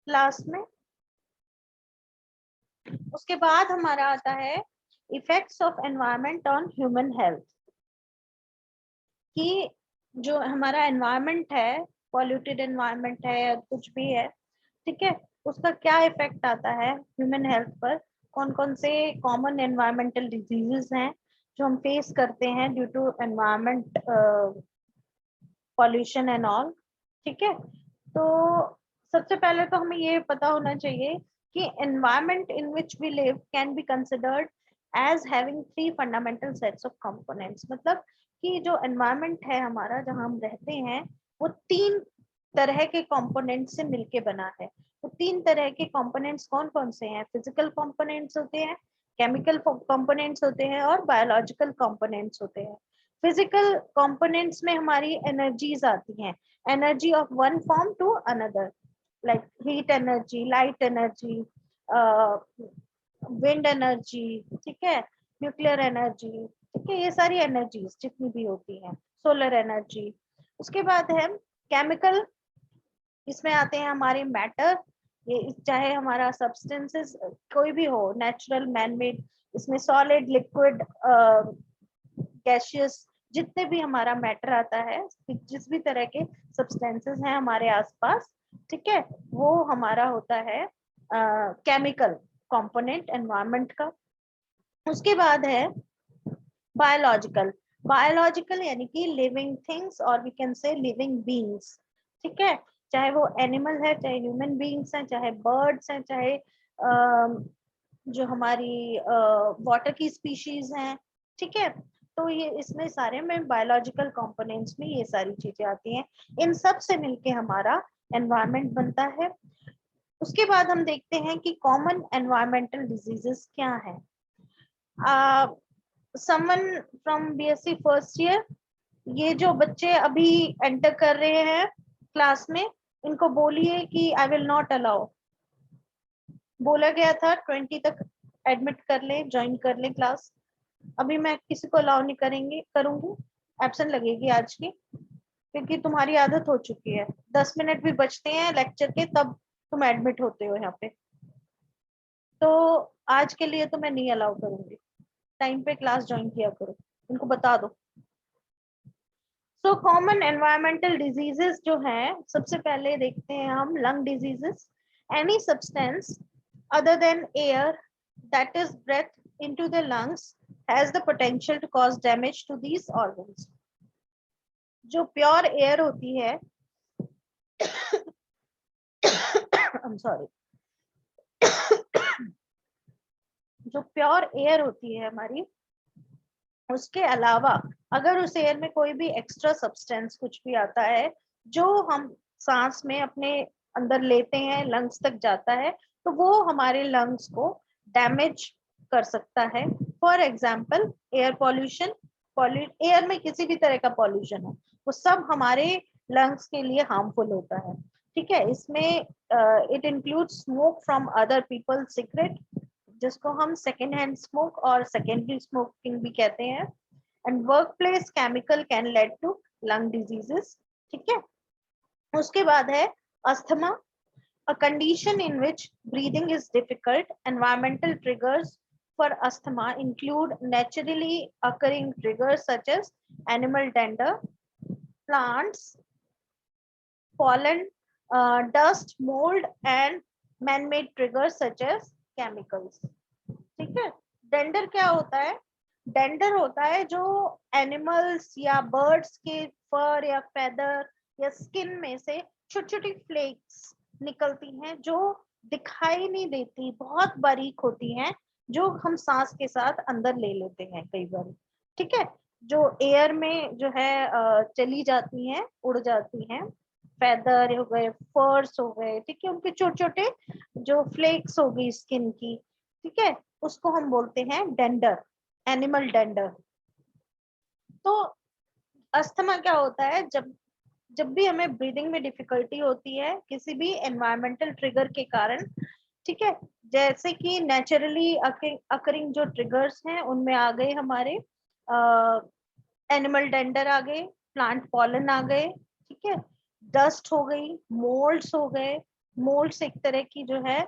Class में। उसके बाद हमारा आता है effects of environment on human health, कि जो हमारा एनवायरनमेंट है, पॉल्यूटेड एनवायरनमेंट है या कुछ भी है, ठीक है, उसका क्या इफेक्ट आता है ह्यूमन हेल्थ पर। कौन कौन से कॉमन एनवायरमेंटल डिजीजेस हैं जो हम फेस करते हैं due to environment pollution and all, ठीक है। तो सबसे पहले तो हमें ये पता होना चाहिए कि environment in which we live can be considered as having three fundamental sets of components। मतलब कि जो environment है हमारा, जहाँ हम रहते हैं, वो तीन तरह के कंपोनेंट से मिलके बना है। तो तीन तरह के कंपोनेंट्स कौन कौन से हैं? फिजिकल कंपोनेंट्स होते हैं, केमिकल कंपोनेंट्स होते हैं और बायोलॉजिकल कंपोनेंट्स होते हैं। फिजिकल कंपोनेंट्स में हमारी एनर्जीज आती हैं, energy of one form to another, like heat energy, light energy, wind energy, ठीक है, न्यूक्लियर एनर्जी, ठीक है, ये सारी एनर्जीज जितनी भी होती हैं, सोलर एनर्जी। उसके बाद है केमिकल, इसमें आते हैं हमारे मैटर, ये चाहे हमारा सब्सटेंसेस कोई भी हो, नेचुरल, मैन मेड, इसमें सॉलिड, लिक्विड, गैसियस, जितने भी हमारा मैटर आता है, जिस भी तरह के सब्सटेंसेस हैं हमारे आसपास, ठीक है, वो हमारा होता है केमिकल कंपोनेंट एनवायरनमेंट का। उसके बाद है बायोलॉजिकल, बायोलॉजिकल यानी कि लिविंग थिंग्स और we can say living beings, ठीक है, चाहे वो एनिमल है, चाहे ह्यूमन बीइंग्स हैं, चाहे बर्ड्स हैं, चाहे जो हमारी वाटर की स्पीशीज हैं, ठीक है। तो ये इसमें सारे में बायोलॉजिकल कंपोनेंट्स में ये सारी चीजें आती हैं, इन सब से मिलके हमारा एनवायरनमेंट बनता है। उसके बाद हम देखते हैं कि कॉमन एनवायरमेंटल डिजीजेस क्या है। Someone from BSc first year, ये जो बच्चे अभी एंटर कर रहे हैं क्लास में, इनको बोलिए कि आई विल नॉट अलाउ, बोला गया था 20 तक एडमिट कर ले, ज्वाइन कर ले क्लास, अभी मैं किसी को अलाउ नहीं करूंगी, एब्सेंट लगेगी आज की, क्योंकि तुम्हारी आदत हो चुकी है, 10 मिनट भी बचते हैं लेक्चर के तब तुम एडमिट होते हो यहाँ पे, तो आज के लिए तो मैं नहीं अलाउ करूंगी, टाइम पे क्लास ज्वाइन किया करो, इनको बता दो। सो कॉमन एनवायरमेंटल डिजीजेस जो हैं, सबसे पहले देखते हैं हम lung diseases. Any substance other than air that is breathed into the lungs has the potential to cause damage to these organs। जो प्योर एयर होती है I'm sorry, जो प्योर एयर होती है हमारी, उसके अलावा अगर उस एयर में कोई भी एक्स्ट्रा सब्सटेंस कुछ भी आता है जो हम सांस में अपने अंदर लेते हैं, लंग्स तक जाता है, तो वो हमारे लंग्स को डैमेज कर सकता है। For example air pollution, air में किसी भी तरह का पॉल्यूशन हो, वो सब हमारे लंग्स के लिए हार्मफुल होता है, ठीक है। इसमें it include smoke from other people cigarette, जिसको हम सेकेंड हैंड स्मोक और सेकेंडरी स्मोकिंग भी कहते हैं, and work place chemical can lead to lung diseases, ठीक है। उसके बाद है asthma, a condition in which breathing is difficult। Environmental triggers for asthma include naturally occurring triggers such as animal dander, plants, pollen, dust, mold, and man-made triggers such as chemicals, ठीक है। Dander क्या होता है? Dander होता है जो animals या birds के फर या फेदर या स्किन में से छोटी छोटी फ्लेक्स निकलती हैं जो दिखाई नहीं देती, बहुत बारीक होती हैं, जो हम सांस के साथ अंदर ले लेते हैं कई बार, ठीक है, जो एयर में जो है चली जाती हैं, उड़ जाती हैं, फेदर हो गए, फर्स हो गए, ठीक है, उनके छोटे छोटे जो फ्लेक्स हो गई स्किन की, ठीक है, उसको हम बोलते हैं डेंडर, एनिमल डेंडर। तो अस्थमा क्या होता है? जब जब भी हमें ब्रीदिंग में डिफिकल्टी होती है किसी भी एनवायरमेंटल ट्रिगर के कारण, ठीक है, जैसे कि नेचुरली अकरिंग जो ट्रिगर्स हैं उनमें आ गए हमारे एनिमल डेंडर आ गए, प्लांट पॉलन आ गए, ठीक है, डस्ट हो गई, मोल्ड्स हो गए, मोल्ड्स एक तरह की जो है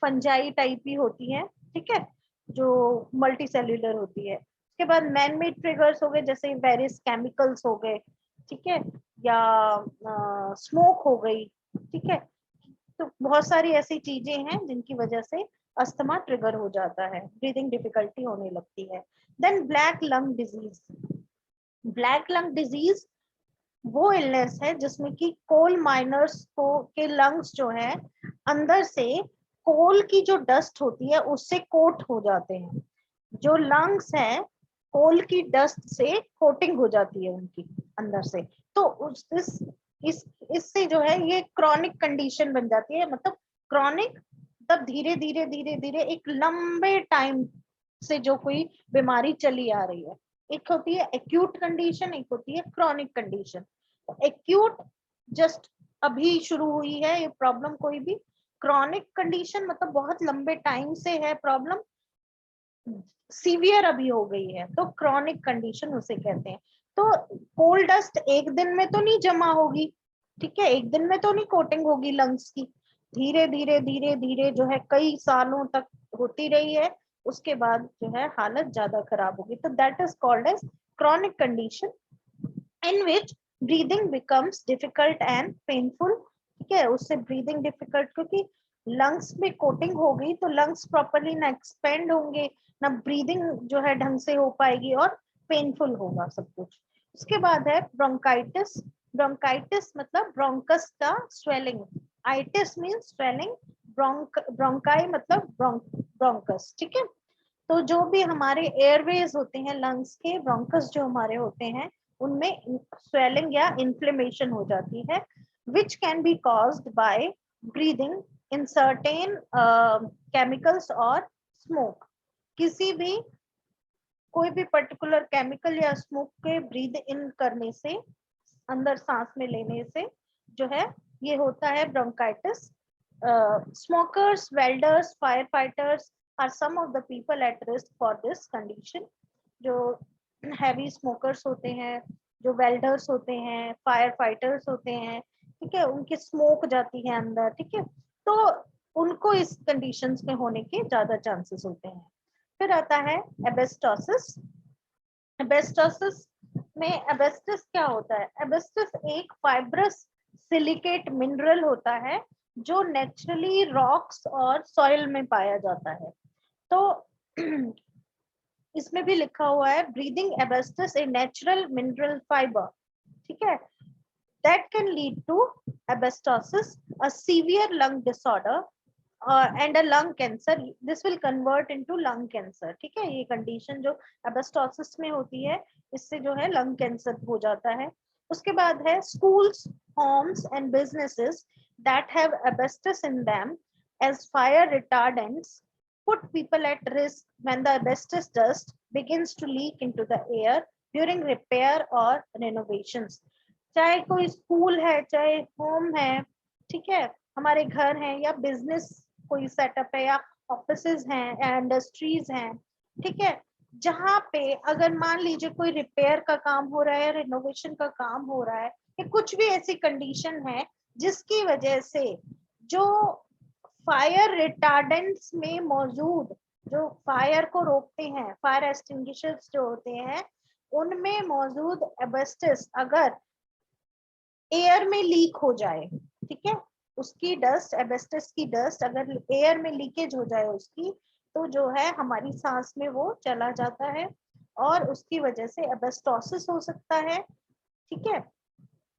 फंजाई टाइप ही होती है, ठीक है, जो मल्टी सेल्यूलर होती है। उसके बाद मैन मेड ट्रिगर्स हो गए, जैसे वेरियस केमिकल्स हो गए, ठीक है, या स्मोक हो गई, ठीक है। तो बहुत सारी ऐसी चीजें हैं जिनकी वजह से अस्थमा ट्रिगर हो जाता है, ब्रीदिंग डिफिकल्टी होने लगती है। Then black lung disease. Black lung disease वो इलनेस है जिसमें कि कोल माइनर्स को के लंग्स जो है अंदर से कोल की जो डस्ट होती है उससे कोट हो जाते हैं। जो लंग्स है कोल की डस्ट से कोटिंग हो जाती है उनकी अंदर से। तो इस इससे जो है ये क्रॉनिक कंडीशन बन जाती है। मतलब क्रॉनिक तब धीरे धीरे धीरे धीरे एक लंबे टाइम से जो कोई बीमारी चली आ रही है। एक होती है एक्यूट कंडीशन, एक होती है क्रॉनिक कंडीशन। एक्यूट जस्ट अभी शुरू हुई है ये प्रॉब्लम कोई भी। क्रॉनिक कंडीशन मतलब बहुत लंबे टाइम से है प्रॉब्लम, सीवियर अभी हो गई है, तो क्रॉनिक कंडीशन उसे कहते हैं। तो कोल डस्ट एक दिन में तो नहीं जमा होगी, ठीक है, एक दिन में तो नहीं कोटिंग होगी लंग्स की, धीरे धीरे धीरे धीरे जो है कई सालों तक होती रही है। उसके बाद जो है हालत ज्यादा खराब होगी। तो that is called as chronic condition in which breathing becomes difficult and painful, ठीक है। उससे ब्रीदिंग डिफिकल्ट, क्योंकि लंग्स में कोटिंग हो गई तो लंग्स प्रॉपरली ना एक्सपेंड होंगे, ना ब्रीदिंग जो है ढंग से हो पाएगी, और पेनफुल होगा सब कुछ। उसके बाद है ब्रोंकाइटिस। ब्रोंकाइटिस मतलब ब्रोंकस का swelling, itis means swelling, bronchi मतलब ब्रोंकस, ठीक है। तो जो भी हमारे एयरवेज होते हैं लंग्स के, ब्रोंकस जो हमारे होते हैं उनमें स्वेलिंग या इन्फ्लेमेशन हो जाती है, which can be caused by breathing in certain chemicals और स्मोक। किसी भी कोई भी पर्टिकुलर केमिकल या स्मोक के ब्रीद इन करने से, अंदर सांस में लेने से जो है ये होता है bronchitis. Smokers, welders, fire fighters are some of the people at risk for this condition. जो हैवी स्मोकर्स होते हैं, जो वेल्डर्स होते हैं, फायर फाइटर्स होते हैं, ठीक है, उनकी स्मोक जाती है अंदर, ठीक है, तो उनको इस कंडीशंस में होने के ज्यादा चांसेस होते हैं। फिर आता है एबेस्टोसिस। एबेस्टोसिस में एबेस्टस क्या होता है? एबेस्टस एक फाइब्रस सिलिकेट मिनरल होता है जो नेचुरली रॉक्स और सॉइल में पाया जाता है। तो इसमें भी लिखा हुआ है breathing asbestos a natural mineral fibre, ठीक है, that can lead to asbestosis, a severe lung disorder, and a lung cancer. This will convert into lung cancer, ठीक है। ये कंडीशन जो एबेस्टोसिस में होती है इससे जो है लंग कैंसर हो जाता है। उसके बाद है schools, homes and businesses that have asbestos in them as fire retardants put people at risk when the asbestos dust begins to leak into the air during repair or renovations. चाहे कोई school है, चाहे home है, ठीक है, हमारे घर हैं, या बिजनेस कोई सेटअप है, या ऑफिसेज हैं, या इंडस्ट्रीज हैं, ठीक है, जहाँ पे अगर मान लीजिए कोई रिपेयर का काम हो रहा है, रिनोवेशन का काम हो रहा है, या कुछ भी ऐसी कंडीशन है जिसकी वजह से जो फायर रिटार्डेंट्स में मौजूद, जो फायर को रोकते हैं, फायर एक्सटिंग्विशर्स जो होते हैं, उनमें मौजूद एबेस्टस अगर एयर में लीक हो जाए, ठीक है, उसकी डस्ट, एबेस्टस की डस्ट अगर एयर में लीकेज हो जाए उसकी, तो जो है हमारी सांस में वो चला जाता है और उसकी वजह से एबेस्टोसिस हो सकता है, ठीक है,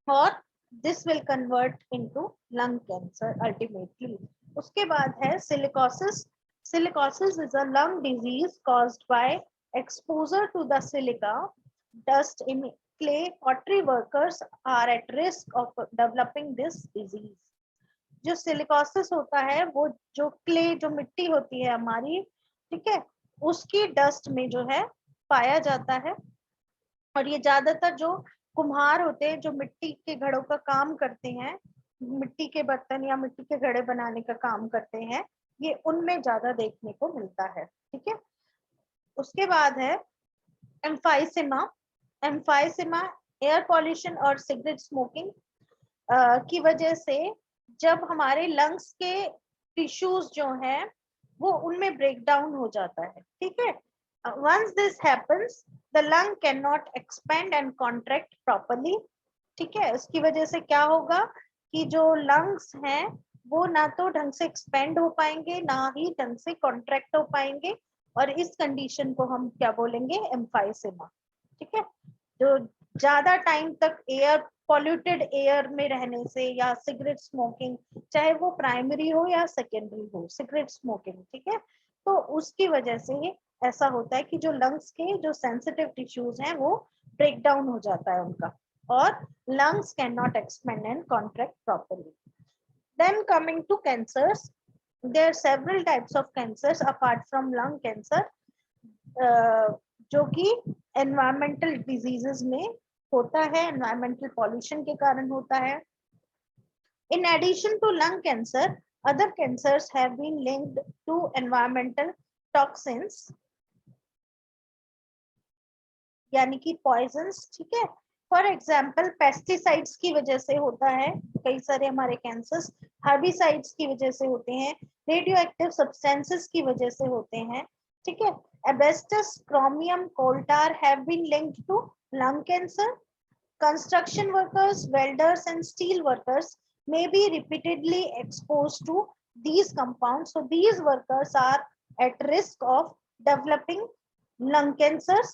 और this will convert into lung cancer ultimately. उसके बाद है silicosis. Silicosis is a lung disease caused by exposure to the silica dust in clay. Pottery workers are at risk of developing this disease. जो silicosis होता है वो जो clay, जो मिट्टी होती है हमारी, ठीक है, उसकी डस्ट में जो है पाया जाता है। और ये ज्यादातर जो कुम्हार होते हैं जो मिट्टी के घड़ों का काम करते हैं, मिट्टी के बर्तन या मिट्टी के घड़े बनाने का काम करते हैं, ये उनमें ज्यादा देखने को मिलता है, ठीक है। उसके बाद है एम्फाइसिमा। एम्फाइसिमा एयर पॉल्यूशन और सिगरेट स्मोकिंग की वजह से जब हमारे लंग्स के टिश्यूज जो हैं वो उनमें ब्रेक डाउन हो जाता है, ठीक है। Once this happens the lung can not expand and contract properly, ठीक है। उसकी वजह से क्या होगा कि जो लंग्स हैं वो ना तो ढंग से एक्सपेंड हो पाएंगे, ना ही ढंग से कॉन्ट्रैक्ट हो पाएंगे, और इस कंडीशन को हम क्या बोलेंगे, एम्फाइसेमा, ठीक है। जो ज्यादा टाइम तक एयर, पॉल्यूटेड एयर में रहने से, या सिगरेट स्मोकिंग, चाहे वो प्राइमरी हो या सेकेंडरी हो, सिगरेट स्मोकिंग, ठीक है, तो उसकी वजह से ऐसा होता है कि जो लंग्स के जो सेंसिटिव टिश्यूज हैं वो ब्रेक डाउन हो जाता है उनका, और lungs cannot expand and contract properly. Then coming to cancers, there are several types of cancers apart from lung cancer, जो कि environmental diseases में होता है, environmental pollution के कारण होता है. In addition to lung cancer, other cancers have been linked to environmental toxins, यानी कि पॉइजन्स, ठीक है। फॉर एग्जाम्पल पेस्टिसाइड्स की वजह से होता है कई सारे हमारे कैंसर्स, हर्बिसाइड्स की वजह से होते हैं, रेडियो एक्टिव सब्सटेंसेस की वजह से होते हैं, ठीक है। Asbestos, chromium, coal tar have been linked to lung cancer. Construction workers, welders and steel workers may be repeatedly exposed to these compounds. So these workers are at risk of developing lung cancers.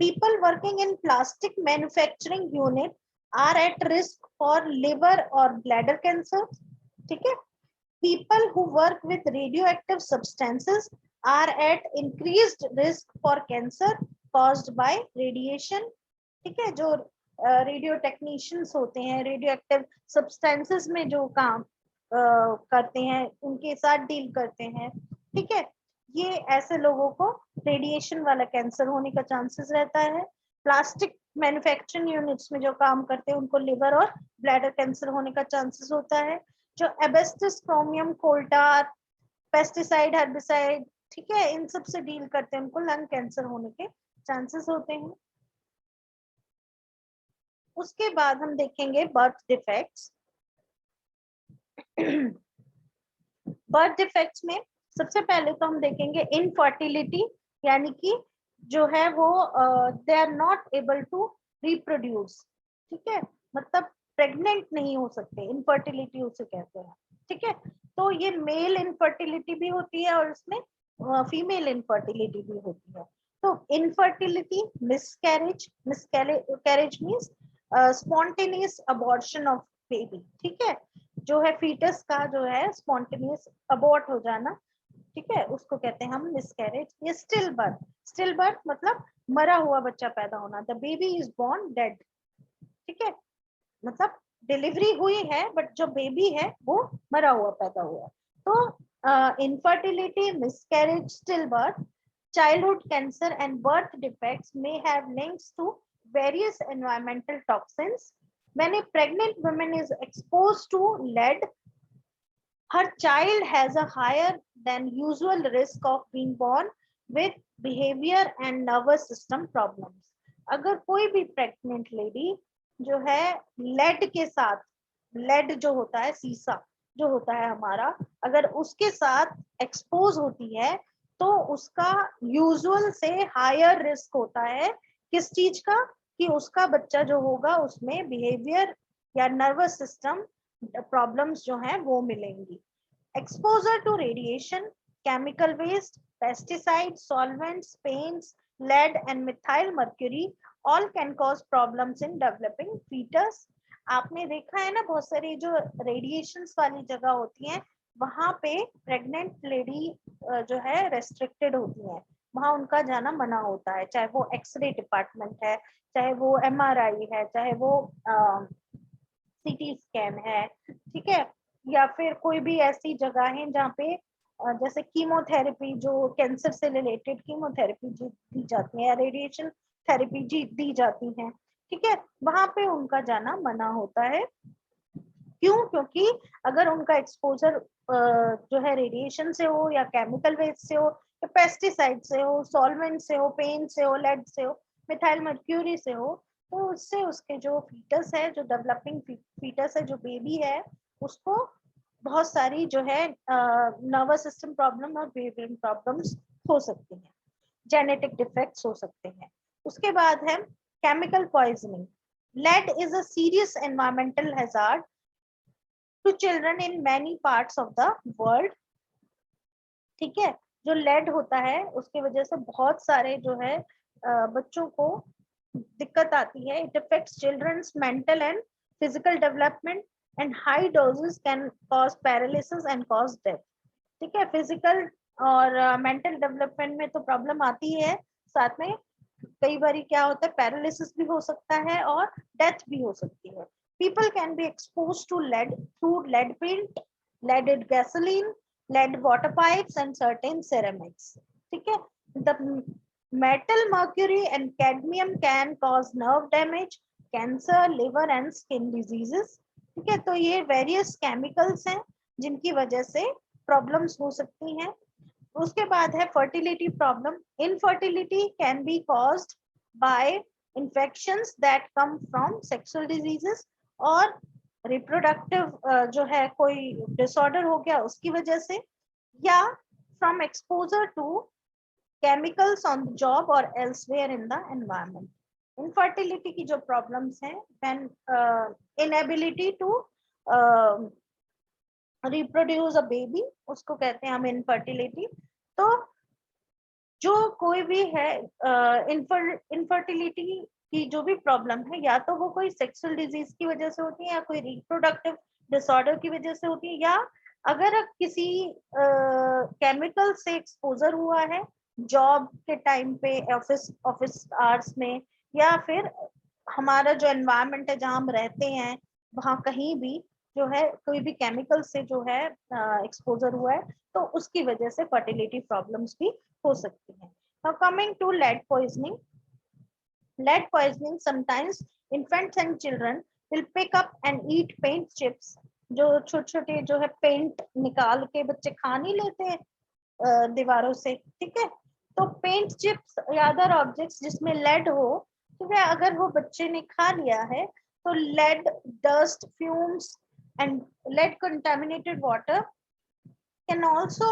People working in plastic manufacturing unit are at risk for liver or bladder cancer, ठीक है। People who work with radioactive substances are at increased risk for cancer caused by radiation, ठीक है। जो radio technicians होते हैं, radio active substances में जो काम करते हैं, उनके साथ डील करते हैं, ठीक है, ये ऐसे लोगों को रेडिएशन वाला कैंसर होने का चांसेस रहता है. प्लास्टिक मैन्युफैक्चरिंग यूनिट्स में जो काम करते हैं उनको लिवर और ब्लैडर कैंसर होने का चांसेस होता है. जो एबेस्टस, क्रोमियम, कोल टार, पेस्टिसाइड, हर्बिसाइड, ठीक है, इन सब से डील करते हैं, उनको लंग कैंसर होने के चांसेस होते हैं. उसके बाद हम देखेंगे बर्थ डिफेक्ट्स. बर्थ डिफेक्ट्स में सबसे पहले तो हम देखेंगे इनफर्टिलिटी, यानी कि जो है वो they are not able to reproduce, ठीक है, मतलब प्रेग्नेंट नहीं हो सकते, इनफर्टिलिटी उसे कहते हैं, ठीक है. तो ये मेल इनफर्टिलिटी भी होती है और इसमें फीमेल इनफर्टिलिटी भी होती है. तो infertility, miscarriage, miscarriage means spontaneous abortion of baby, ठीक है, जो है फीटस का जो है स्पॉन्टेनियस अबॉर्ट हो जाना, ठीक है, उसको कहते हैं हम मिसकैरेज. ये स्टिल बर्थ, स्टिल बर्थ मतलब मरा हुआ बच्चा पैदा होना, the baby is born dead, ठीक है, मतलब डिलीवरी हुई है बट जो बेबी है वो मरा हुआ पैदा हुआ. तो infertility, miscarriage, still birth, childhood cancer and birth defects may have links to various environmental toxins. When a pregnant woman is exposed to lead, her child has a higher than usual risk of being born with behavior and nervous system problems. अगर कोई भी pregnant lady जो है lead के साथ, lead जो होता है सीसा जो होता है हमारा, अगर उसके साथ एक्सपोज होती है तो उसका यूजुअल से हायर रिस्क होता है किस चीज का, कि उसका बच्चा जो होगा उसमें बिहेवियर या नर्वस सिस्टम प्रॉब्लम्स जो हैं वो मिलेंगी. Exposure to radiation, chemical waste, pesticide, solvents, paints, lead and methyl mercury all can cause problems in developing fetus. आपने देखा है ना बहुत सारी जो रेडिएशंस वाली जगह होती हैं वहां पे प्रेग्नेंट लेडी जो है रेस्ट्रिक्टेड होती है, वहां उनका जाना मना होता है, चाहे वो एक्सरे डिपार्टमेंट है, चाहे वो एमआरआई है, चाहे वो सीटी स्कैन है, ठीक है, या फिर कोई भी ऐसी जगह है जहाँ पे जैसे कीमोथेरेपी, जो कैंसर से रिलेटेड कीमोथेरेपी दी जाती है या रेडिएशन थेरेपी दी जाती है, ठीक है, वहां पे उनका जाना मना होता है. क्यों? क्योंकि अगर उनका एक्सपोजर जो है रेडिएशन से हो या केमिकल वेस्ट से हो या पेस्टिसाइड से हो, सॉल्वेंट से हो, पेंट से हो, लेड से हो, मिथाइल मर्क्यूरी से हो, तो उससे उसके जो फीटस है, जो डेवलपिंग फीटस है, जो बेबी है, उसको बहुत सारी जो है नर्वस सिस्टम प्रॉब्लम और बिहेवियरल प्रॉब्लम्स हो सकती हैं, जेनेटिक डिफेक्ट्स हो सकते हैं। उसके बाद है chemical poisoning. Lead is a serious environmental hazard to children in many parts of the world. ठीक है, जो लेड होता है उसके वजह से बहुत सारे जो है बच्चों को दिक्कत आती है। It affects children's mental and physical development and high doses can cause paralysis and cause death. ठीक है, फिजिकल और मेंटल डेवलपमेंट में तो प्रॉब्लम आती है, साथ में कई बार क्या होता है पैरालिसिस भी हो सकता है और डेथ भी हो सकती है। People can be expose to lead through lead paint, leaded gasoline, lead water pipes and certain ceramics. ठीक है, the metal mercury and cadmium can cause nerve damage, cancer, liver and skin diseases. ठीक है, तो ये various chemicals हैं जिनकी वजह से प्रॉब्लम्स हो सकती हैं। उसके बाद है fertility problem. Infertility can be caused by infections that come from sexual diseases, और रिप्रोडक्टिव जो है कोई डिसऑर्डर हो गया उसकी वजह से, या from exposure to chemicals on the job और elsewhere in the environment. Infertility की जो प्रॉब्लम्स हैं, when inability to reproduce a baby, उसको कहते हैं हम इनफर्टिलिटी। तो जो कोई भी है इनफर्टिलिटी की जो भी प्रॉब्लम है, या तो वो कोई सेक्सुअल डिजीज की वजह से होती है, या कोई रिप्रोडक्टिव डिसऑर्डर की वजह से होती है, या अगर किसी केमिकल से एक्सपोजर हुआ है जॉब के टाइम पे, ऑफिस ऑफिस आवर्स में, या फिर हमारा जो एनवायरनमेंट है जहाँ हम रहते हैं वहाँ कहीं भी जो है कोई भी केमिकल से जो है एक्सपोजर हुआ है, तो उसकी वजह से फर्टिलिटी प्रॉब्लम्स भी हो सकती हैं। Now coming to lead poisoning. Lead poisoning sometimes infants and children will pick up and eat paint chips। जो छोटे छोटे जो है पेंट निकाल के बच्चे खा नहीं लेते हैं दीवारों से। ठीक है, तो पेंट चिप्स या अदर ऑब्जेक्ट्स जिसमें लेड हो, ठीक है, अगर वो बच्चे ने खा लिया है तो lead dust fumes and lead contaminated water can also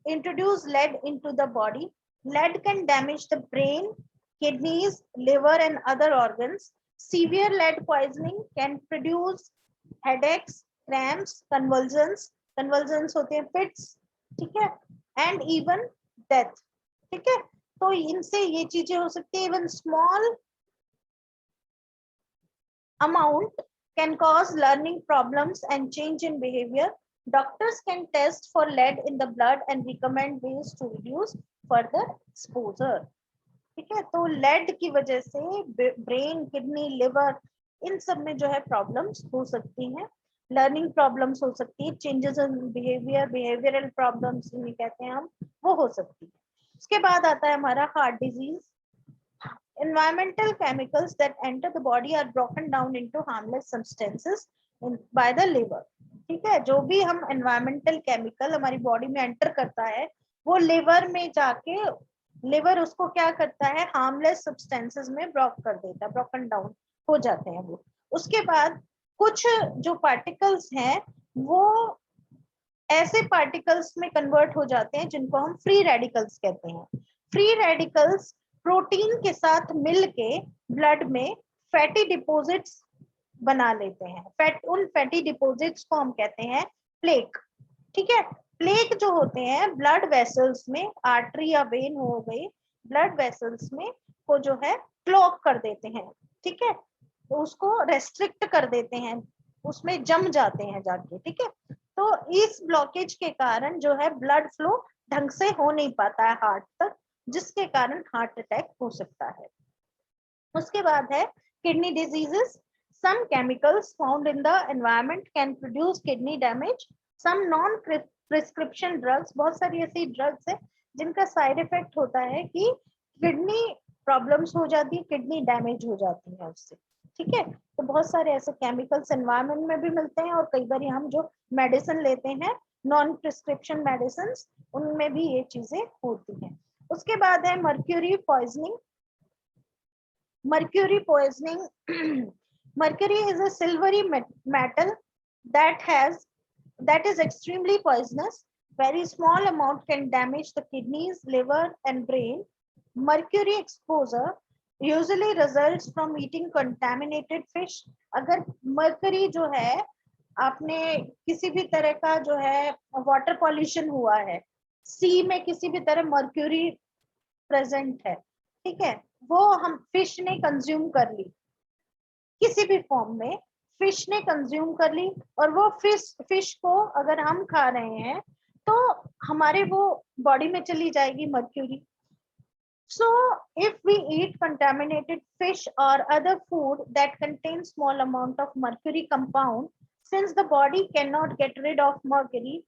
introduce lead into the body. Lead can damage the brain, kidneys, liver and other organs. Severe lead poisoning can produce headaches, cramps, convulsions होते हैं, fits, ठीक है, and even death। ठीक है, तो इनसे ये चीजें हो सकती है। even small amount can cause learning problems and change in behavior. Doctors can test for lead in the blood and recommend ways to reduce further exposure। ठीक है, तो लेड की वजह से ब्रेन, किडनी, लिवर, इन सब में जो है प्रॉब्लम्स हो सकती हैं। लर्निंग प्रॉब्लम्स हो सकती है, changes in behaviour, behavioural problems जिन्हें कहते हैं हम, वो हो सकती है। उसके बाद आता है हमारा heart disease. Environmental chemicals that enter the body are broken down into harmless substances by the liver। ठीक है, जो भी हम environmental chemical हमारी बॉडी में एंटर करता है वो लिवर में जाके लिवर उसको क्या करता है, हार्मलेस सब्सटेंसेस में ब्लॉक कर देता है, ब्रोकन डाउन हो जाते हैं वो। उसके बाद कुछ जो पार्टिकल्स हैं वो ऐसे पार्टिकल्स में कन्वर्ट हो जाते हैं जिनको हम फ्री रेडिकल्स कहते हैं। फ्री रेडिकल्स प्रोटीन के साथ मिलके ब्लड में फैटी डिपॉजिट्स बना लेते हैं। उन फैटी डिपॉजिट्स को हम कहते हैं प्लेक। ठीक है, प्लेक जो होते हैं ब्लड वेसल्स में, आर्टरी या वेन हो गई, ब्लड वेसल्स में को जो है क्लॉग कर देते हैं। ठीक है, तो उसको रेस्ट्रिक्ट कर देते हैं, उसमें जम जाते हैं जाके। ठीक है, तो इस ब्लॉकेज के कारण जो है ब्लड फ्लो ढंग से हो नहीं पाता है हार्ट तक, जिसके कारण हार्ट अटैक हो सकता है। उसके बाद है kidney diseases. Some chemicals found in the environment can produce kidney damage. Some non prescription drugs, बहुत सारी ऐसी ड्रग्स है जिनका साइड इफेक्ट होता है कि किडनी प्रॉब्लम्स हो जाती है, किडनी डैमेज हो जाती है उससे। ठीक है, तो बहुत सारे ऐसे केमिकल्स एनवायरनमेंट में भी मिलते हैं, और कई बार हम जो मेडिसिन लेते हैं नॉन प्रिस्क्रिप्शन मेडिसिन, उनमें भी ये चीजें होती हैं। उसके बाद है mercury poisoning. Mercury poisoning. Mercury is a silvery metal that has that is extremely poisonous. Very small amount can damage the kidneys, liver and brain. Mercury exposure usually results from eating contaminated fish. अगर mercury जो है, आपने किसी भी तरह का जो है वाटर पॉल्यूशन हुआ है, सी में किसी भी तरह मर्क्यूरी प्रेजेंट है, ठीक है, वो हम फिश ने कंज्यूम कर ली, किसी भी फॉर्म में फिश ने कंज्यूम कर ली, और वो फिश को अगर हम खा रहे हैं तो हमारे वो बॉडी में चली जाएगी mercury. So if we eat contaminated fish or other food that contains small amount of mercury compound, since the body cannot get rid of mercury,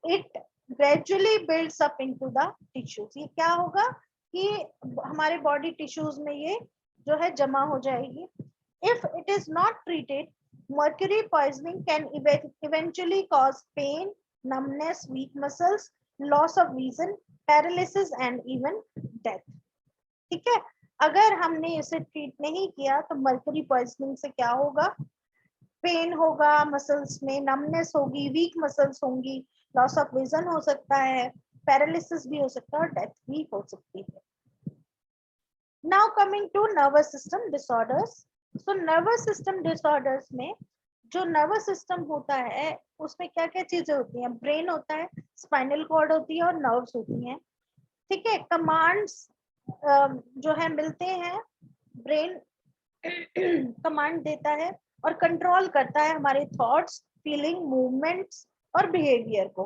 it gradually builds up into the tissues. ये क्या होगा कि हमारे body tissues में ये जो है जमा हो जाएगी. If it is not treated, mercury poisoning can eventually cause pain, numbness, weak muscles, loss of vision, paralysis and even death. ठीक है, अगर हमने इसे ट्रीट नहीं किया तो मर्करी पॉइजनिंग से क्या होगा, पेन होगा, मसल्स में नमनेस होगी, वीक मसल्स होंगी, लॉस ऑफ विजन हो सकता है, पैरालिसिस भी हो सकता है और डेथ भी हो सकती है. Now coming to nervous system disorders. So nervous system disorders में जो नर्वस सिस्टम होता है उसमें क्या क्या चीजें होती हैं, ब्रेन होता है, स्पाइनल कॉर्ड होती है और नर्व्स होती हैं. ठीक है, कमांड्स जो है मिलते हैं, ब्रेन कमांड देता है और कंट्रोल करता है हमारे थॉट्स, फीलिंग, मूवमेंट्स और बिहेवियर को.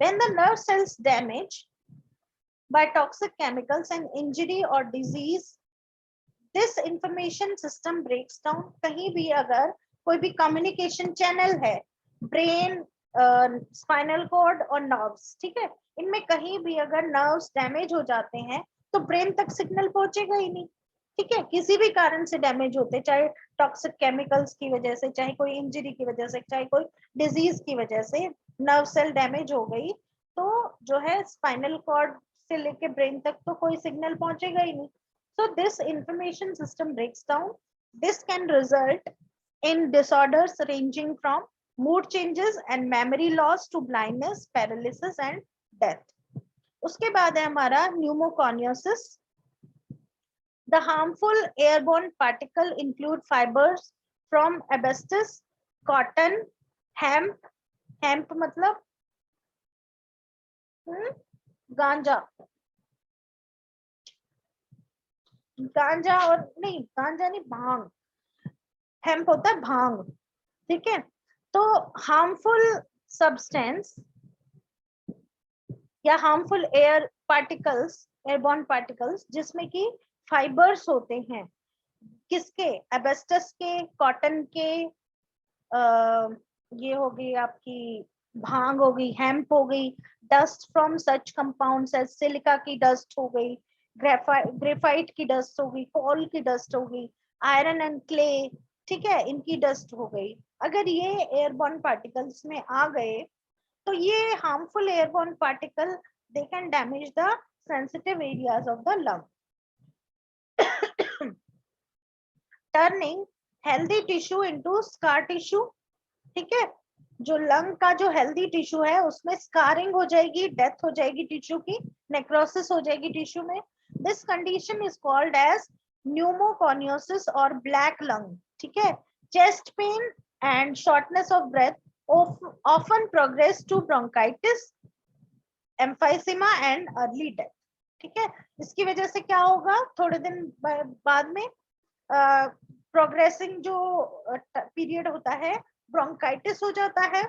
When the nerve cells damage by toxic chemicals and injury or disease, this information system breaks down. कहीं भी अगर कोई भी कम्युनिकेशन चैनल है, ब्रेन, स्पाइनल कॉर्ड और नर्व्स, ठीक है, इनमें कहीं भी अगर नर्व्स डैमेज हो जाते हैं तो ब्रेन तक सिग्नल पहुंचेगा ही नहीं. ठीक है, किसी भी कारण से डैमेज होते, चाहे टॉक्सिक केमिकल्स की वजह से, चाहे कोई इंजरी की वजह से, चाहे कोई डिजीज की वजह से नर्व सेल डैमेज हो गई, तो जो है स्पाइनल कॉर्ड से लेके ब्रेन तक तो कोई सिग्नल पहुंचेगा ही नहीं. So this information system breaks down. This can result in disorders ranging from mood changes and memory loss to blindness, paralysis and death. उसके बाद है हमारा pneumoconiosis. The harmful airborne particle include fibers from asbestos, cotton, hemp. Hemp मतलब गांजा, गांजा और नहीं, गांजा नहीं, भांग. हेम्प होता है भांग. ठीक है, तो हार्मफुल सब्सटेंस या harmful air particles, airborne particles जिसमें कि फाइबर्स होते हैं, किसके, एबेस्टस के, कॉटन के, ये हो गई आपकी भांग हो गई, हेम्प हो गई, dust from such compounds as silica की डस्ट हो गई, ग्रेफाइट की डस्ट हो गई, कोल की डस्ट हो गई, आयरन एंड क्ले, ठीक है, इनकी डस्ट हो गई. अगर ये एयरबॉर्न पार्टिकल्स में आ गए तो ये harmful airborne particle they can damage the sensitive areas of the lung, turning healthy tissue into scar tissue. ठीक है, जो लंग का जो हेल्दी टिश्यू है उसमें स्कारिंग हो जाएगी, डेथ हो जाएगी टिश्यू की, नेक्रोसिस हो जाएगी टिश्यू में. This condition is called as pneumoconiosis और ब्लैक लंग. ठीक है, chest pain and shortness of breath often progress to bronchitis, emphysema and early death. ठीक है, इसकी वजह से क्या होगा, थोड़े दिन बाद में प्रोग्रेसिंग जो पीरियड होता है, ब्रोंकाइटिस हो जाता है.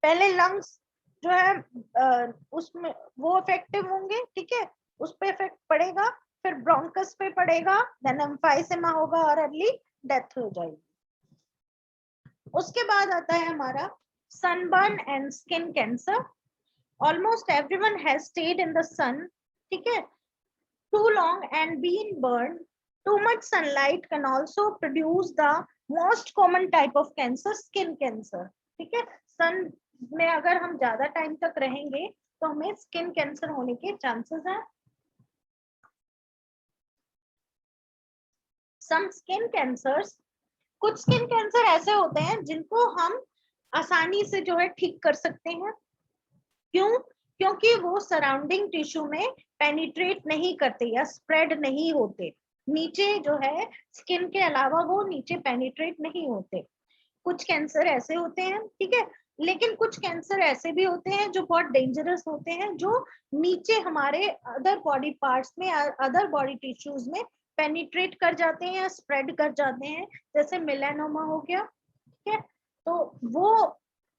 पहले लंग्स जो है उसमें वो इफेक्टिव होंगे, ठीक है, उस पे इफेक्ट पड़ेगा, फिर ब्रोंकस पे पड़ेगा, देन एम्फाइसेमा होगा और अर्ली डेथ हो जाएगी. उसके बाद आता है हमारा sunburn and skin cancer. Almost everyone has stayed in the sun, ठीक है, too long and been burned. Too much sunlight can also produce the most common type of cancer, skin cancer. ठीक है, सन में अगर हम ज्यादा टाइम तक रहेंगे तो हमें स्किन कैंसर होने के चांसेस हैं. Some skin cancers, कुछ स्किन कैंसर ऐसे होते हैं जिनको हम आसानी से जो है ठीक कर सकते हैं। क्यों? क्योंकि वो सराउंडिंग टिश्यू में पेनिट्रेट नहीं करते या स्प्रेड नहीं होते, नीचे जो है स्किन के अलावा वो नीचे पेनिट्रेट नहीं होते। कुछ कैंसर ऐसे होते हैं, ठीक है, लेकिन कुछ कैंसर ऐसे भी होते हैं जो बहुत डेंजरस होते हैं, जो नीचे हमारे अदर बॉडी पार्ट्स में, अदर बॉडी टिश्यूज में पेनिट्रेट कर जाते हैं या स्प्रेड कर जाते हैं, जैसे मेलानोमा हो गया, ठीक है, तो वो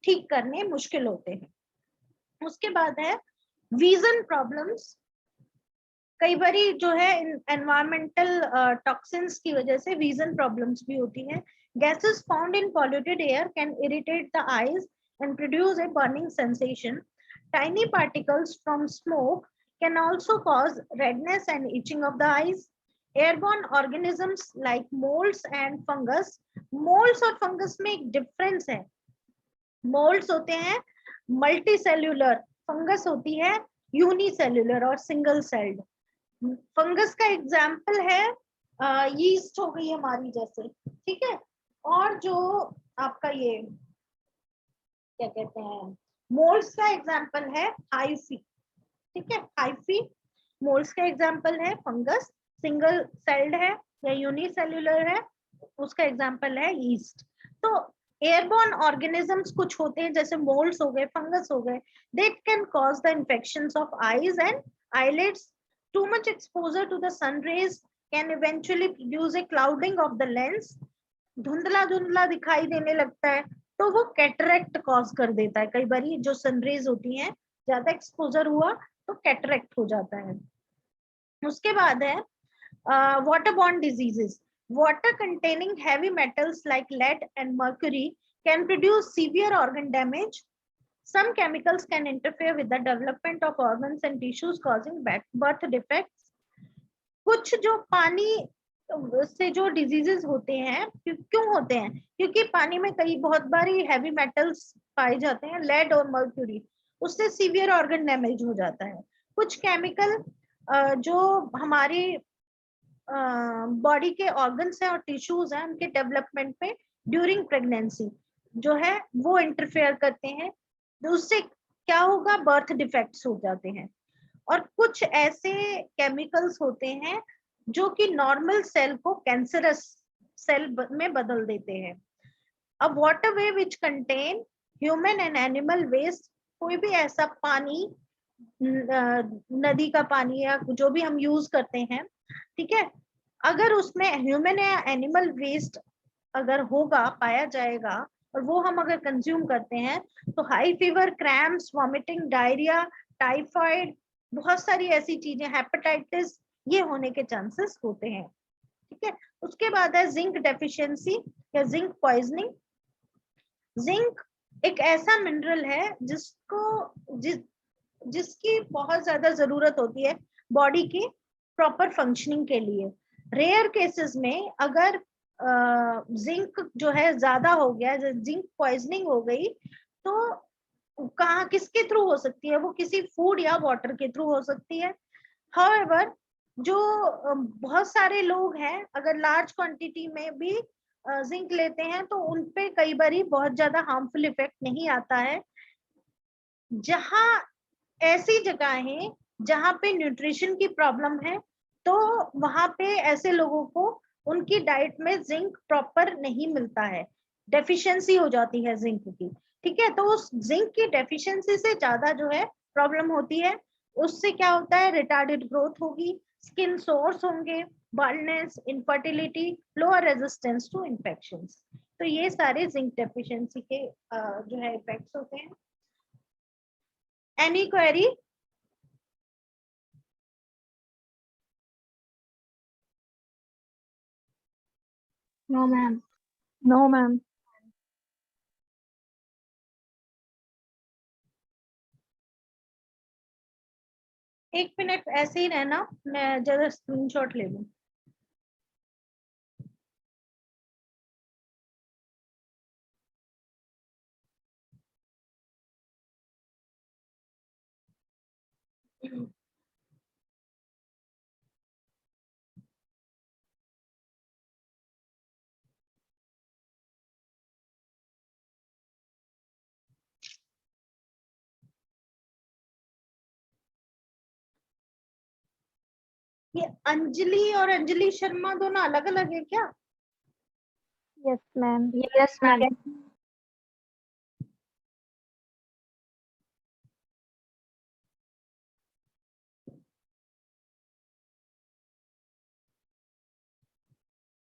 ठीक करने मुश्किल होते हैं। उसके बाद है विजन प्रॉब्लम्स। कई बारी जो है एनवायरमेंटल टॉक्सिन्स की वजह से विजन प्रॉब्लम्स भी होती हैं। Gases found in polluted air can irritate the eyes and produce a burning sensation. Tiny particles from smoke can also cause redness and itching of the eyes. Airborne organisms like molds and fungus. Molds और fungus में एक difference है। Moulds होते हैं multi cellular, fungus होती है unicellular और single celled. Fungus का एग्जाम्पल है यीस्ट हो गई हमारी जैसे, ठीक है, और जो आपका ये क्या कहते हैं, मोल्ड्स का एग्जाम्पल है हाइफी, ठीक है, हाइफी मोल्ड्स का एग्जाम्पल है। फंगस सिंगल सेल्ड है या यूनिसेल्यूलर है, उसका एग्जाम्पल है यीस्ट। तो एयरबॉर्न ऑर्गेनिजम्स कुछ होते हैं जैसे मोल्ड्स हो गए, फंगस हो गए, that can cause the infections of eyes and eyelids. Too much exposure to the sun rays can eventually produce a clouding of the lens. धुंधला धुंधला दिखाई देने लगता है, तो वो कैटरेक्ट कॉज कर देता है। कई बार जो सनरेज होती हैं, ज्यादा एक्सपोजर हुआ तो कैटरेक्ट हो जाता है। उसके बाद है waterborne diseases. Water containing heavy metals like lead and mercury can produce severe organ damage. Some chemicals can interfere with the development of organs and tissues, causing birth defects. कुछ जो पानी से जो डिजीजेस होते हैं, क्यों होते हैं? क्योंकि पानी में कई बहुत बारी हैवी मेटल्स पाए जाते हैं, लेड और मर्क्यूरी, उससे सीवियर ऑर्गन डैमेज हो जाता है। कुछ केमिकल जो हमारी बॉडी के ऑर्गन्स हैं और टिश्यूज हैं, उनके डेवलपमेंट में ड्यूरिंग प्रेगनेंसी जो है वो इंटरफेयर करते हैं, तो उससे क्या होगा, बर्थ डिफेक्ट्स हो जाते हैं। और कुछ ऐसे केमिकल्स होते हैं जो कि नॉर्मल सेल को कैंसरस सेल में बदल देते हैं। अब waterway which contain human and animal waste, कोई भी ऐसा पानी, नदी का पानी या जो भी हम यूज करते हैं, ठीक है, अगर उसमें ह्यूमन या एनिमल वेस्ट अगर होगा, पाया जाएगा, और वो हम अगर कंज्यूम करते हैं, तो high fever, cramps, vomiting, diarrhoea, typhoid, बहुत सारी ऐसी चीजें, हेपेटाइटिस, ये होने के चांसेस होते हैं, ठीक है। उसके बाद है जिंक डेफिशिएंसी या जिंक पॉइजनिंग। जिंक एक ऐसा मिनरल है जिसकी बहुत ज्यादा जरूरत होती है बॉडी की प्रॉपर फंक्शनिंग के लिए। रेयर केसेस में अगर जिंक जो है ज्यादा हो गया, जिंक पॉइजनिंग हो गई, तो कहाँ किसके थ्रू हो सकती है? वो किसी फूड या वाटर के थ्रू हो सकती है। हाउएवर जो बहुत सारे लोग हैं, अगर लार्ज क्वांटिटी में भी जिंक लेते हैं, तो उनपे कई बार बहुत ज्यादा हार्मफुल इफेक्ट नहीं आता है। जहां ऐसी जगहें जहां पे न्यूट्रिशन की प्रॉब्लम है, तो वहां पे ऐसे लोगों को उनकी डाइट में जिंक प्रॉपर नहीं मिलता है, डेफिशिएंसी हो जाती है जिंक की, ठीक है। तो उस जिंक की डेफिशिएंसी से ज्यादा जो है प्रॉब्लम होती है। उससे क्या होता है, रिटार्डेड ग्रोथ होगी, स्किन सोर्स होंगे, baldness, infertility, lower resistance to infections. तो ये सारे जिंक डेफिशिएंसी के जो है इफेक्ट्स होते हैं। Any query? No ma'am. No ma'am. एक मिनट ऐसे ही रहना, मैं जरा स्क्रीनशॉट ले लूं। ये अंजलि और अंजलि शर्मा दोनों अलग अलग है क्या? Yes ma'am. Yes ma'am.